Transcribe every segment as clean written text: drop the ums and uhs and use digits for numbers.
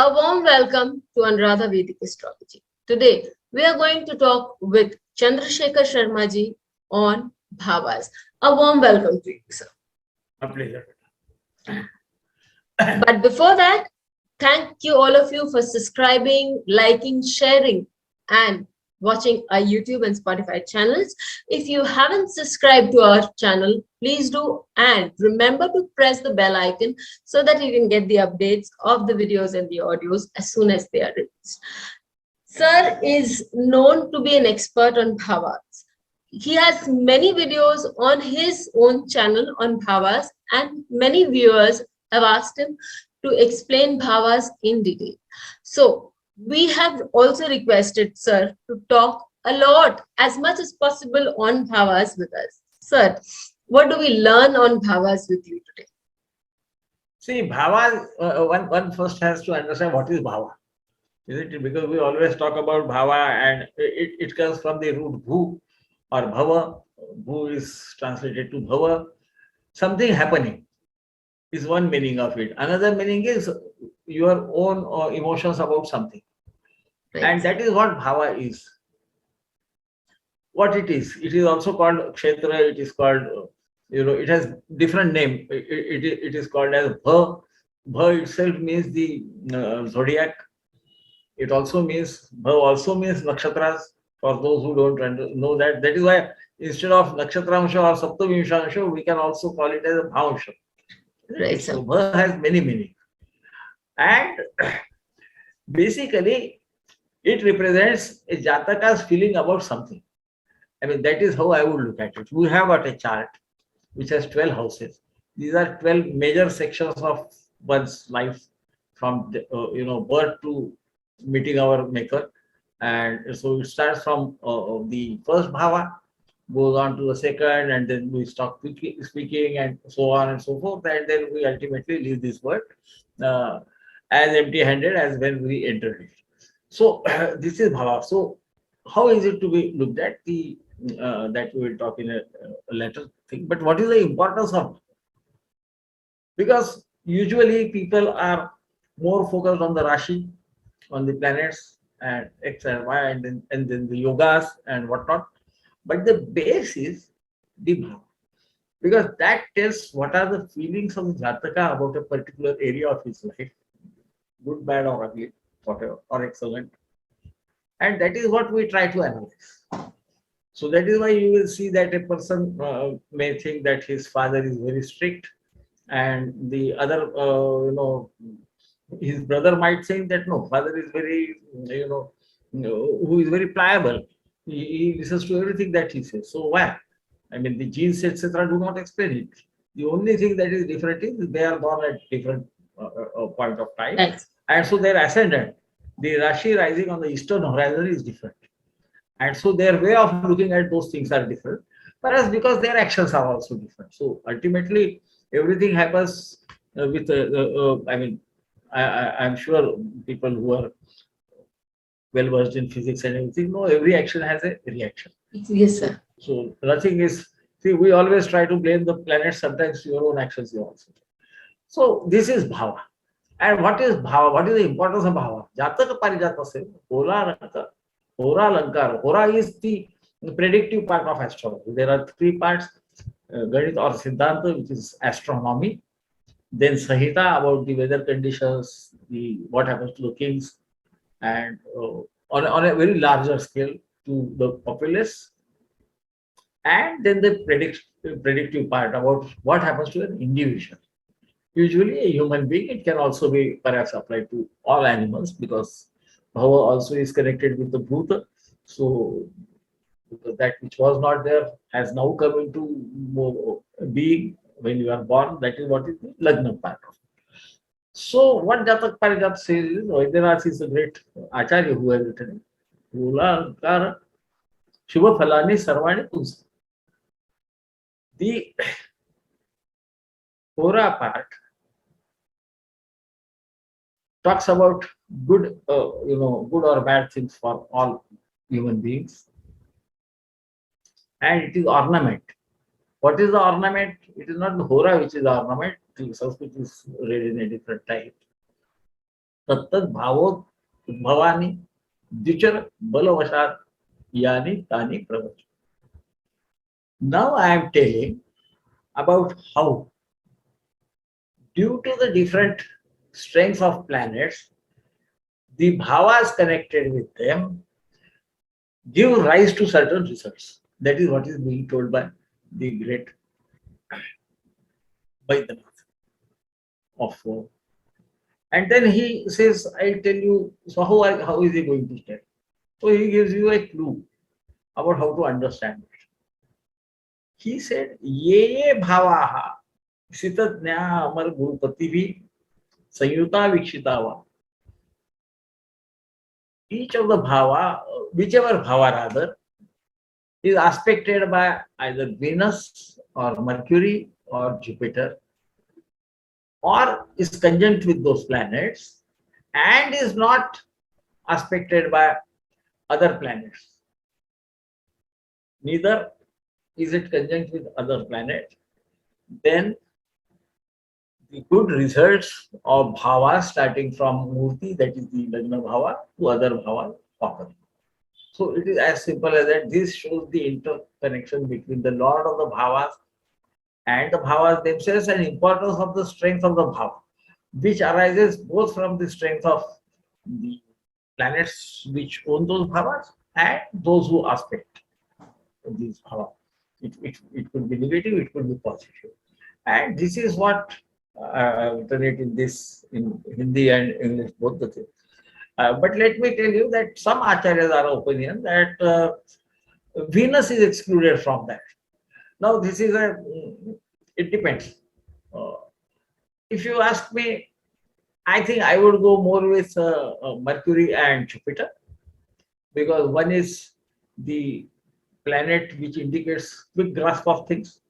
A warm welcome to Anuradha Vedic Astrology. Today, we are going to talk with Chandrashekhar Sharma ji on Bhavas. A warm welcome to you, sir. A pleasure. But before that, thank you all of you for subscribing, liking, sharing, and watching our YouTube and Spotify channels. If you haven't subscribed to our channel, please do, and remember to press the bell icon so that you can get the updates of the videos and the audios as soon as they are released. Sir is known to be an expert on bhavas. He has many videos on his own channel on bhavas, and many viewers have asked him to explain bhavas in detail. So we have also requested sir to talk a lot, as much as possible, on bhavas with us. Sir, what do we learn on bhavas with you today? See, bhava, one first has to understand what is bhava, isn't it? Because we always talk about bhava and it comes from the root bhu or bhava. Bhu is translated to bhava. Something happening is one meaning of it. Another meaning is your own emotions about something. Right. And that is what bhava is. What it is also called kshetra, it is called, it has different name. It is called as bha. Bha itself means the zodiac. It also means, bha also means nakshatras, for those who don't know that. That is why instead of nakshatramsha or saptavimshansha, we can also call it as a bhavamsha. Right, sir. So bha has many meanings. And basically, it represents a jataka's feeling about something. I mean, that is how I would look at it. We have got a chart which has 12 houses. These are 12 major sections of one's life, from birth to meeting our maker. And so it starts from the first bhava, goes on to the second, and then we stop speaking, and so on and so forth. And then we ultimately leave this world uh, as empty-handed as when we entered it. So this is bhava. So how is it to be looked at? That we will talk in a later thing. But what is the importance of? Because usually people are more focused on the Rashi, on the planets and X and Y, and then the yogas and whatnot. But the base is the bhava, because that tells what are the feelings of the Jataka about a particular area of his life, good, bad, or ugly, whatever, or excellent. And that is what we try to analyze. So that is why you will see that a person may think that his father is very strict, and the other, his brother might think that no, father is very, who is very pliable. He listens to everything that he says. So why? I mean, the genes, etc., do not explain it. The only thing that is different is they are born at different point of time, Right. and so their ascendant, the Rashi rising on the eastern horizon, is different. And so their way of looking at those things are different, whereas because their actions are also different. So ultimately everything happens with I mean, I'm sure people who are well versed in physics and everything know every action has a reaction. Yes, sir. So nothing is, see, we always try to blame the planet, sometimes your own actions you also. So this is bhava. And what is bhava? What is the importance of bhava? Jataka parijata se hora lanka. Hora lankar. Hora is the predictive part of astrology. There are three parts: Ganit or Siddhanta, which is astronomy; then Sahita, about the weather conditions, the what happens to the kings, and on a very larger scale to the populace; and then the predictive part about what happens to an individual. Usually a human being, it can also be perhaps applied to all animals, because Bhava also is connected with the Bhuta. So because that which was not there has now come into being when you are born. That is what is the Lagna part of it. So what Jatak Parijat says is, Vaidyanath is a great Acharya who has written it. Mula Ankara Shubha Phalani Sarvani Tunsa. The Hora part talks about good, good or bad things for all human beings, and it is ornament. What is the ornament? It is not the hora which is the ornament. The Sanskrit is read in a different type. तत्तत् भावो भवानी द्विचर बलवशात यानी तानी प्रवच. Now I am telling about how, due to the different strengths of planets, the bhavas connected with them give rise to certain results. That is what is being told by the great Vaidyanatha of. And then he says, I'll tell you, so how is he going to tell? So he gives you a clue about how to understand it. He said, ye bhavaha sitadnya amar gurupati bhi sanyuta vikshitava. Each of the bhava, whichever bhava rather, is aspected by either Venus or Mercury or Jupiter, or is conjunct with those planets, and is not aspected by other planets. Neither is it conjunct with other planets, then the good results of bhava starting from Murti, that is the Lagna bhava, to other bhava occur. So it is as simple as that. This shows the interconnection between the Lord of the bhavas and the bhavas themselves, and importance of the strength of the bhava, which arises both from the strength of the planets which own those bhavas and those who aspect these bhavas. It could be negative, it could be positive. And this is what I've written it in this, in Hindi and English, both the things. But let me tell you that some acharyas are of opinion that Venus is excluded from that. Now, this is it depends. Uh, if you ask me, I think I would go more with Mercury and Jupiter, because one is the planet which indicates quick grasp of things,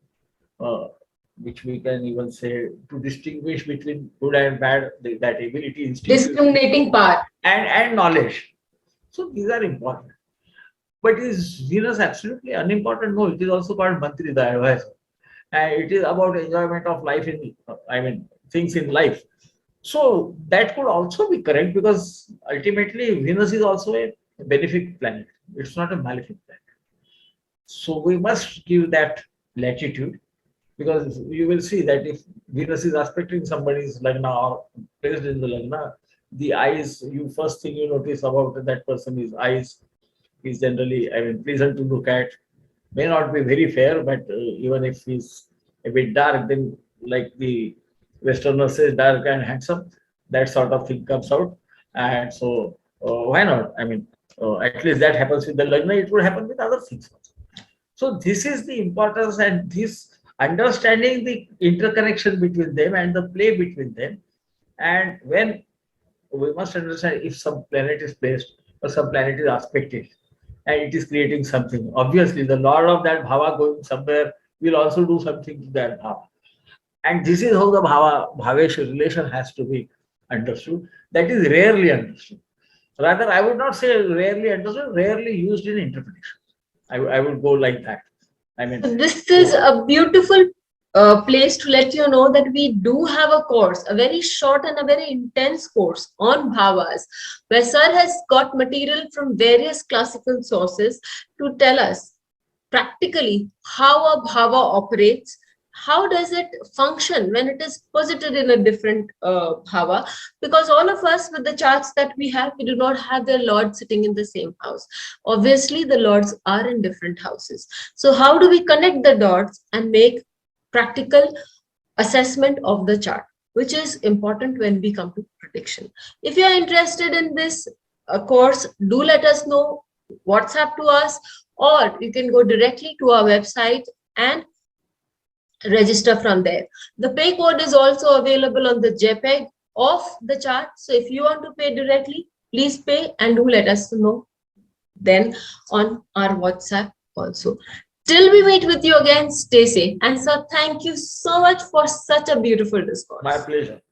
which we can even say to distinguish between good and bad, that ability, Discriminating part. and knowledge. So these are important. But is Venus absolutely unimportant? No, it is also called Mantri, the advisor. And it is about enjoyment of life things in life. So that could also be correct, because ultimately Venus is also a benefic planet. It's not a malefic planet. So we must give that latitude, because you will see that if Venus is aspecting somebody's lagna or placed in the lagna, the eyes, you first thing you notice about that person is eyes is generally, pleasant to look at. May not be very fair, but even if he's a bit dark, then like the Westerner says, dark and handsome, that sort of thing comes out. And so why not? At least that happens with the lagna. It would happen with other things also. So this is the importance, and this understanding the interconnection between them and the play between them. And when we must understand, if some planet is placed or some planet is aspected and it is creating something, obviously the lord of that bhava going somewhere will also do something to that bhava. And this is how the bhavesh relation has to be understood. That is rarely understood. Rather, I would not say rarely understood, rarely used in interpretation. I would go like that. This is a beautiful place to let you know that we do have a course, a very short and a very intense course on bhavas, where sir has got material from various classical sources to tell us practically how a bhava operates, how does it function when it is posited in a different bhava, because all of us with the charts that we have, we do not have their lord sitting in the same house. Obviously the lords are in different houses. So how do we connect the dots and make practical assessment of the chart, which is important when we come to prediction. If you are interested in this course, do let us know, WhatsApp to us, or you can go directly to our website and register from there. The pay code is also available on the JPEG of the chart. So if you want to pay directly, please pay and do let us know then on our WhatsApp also. Till we meet with you again, stay safe. And sir, thank you so much for such a beautiful discourse. My pleasure.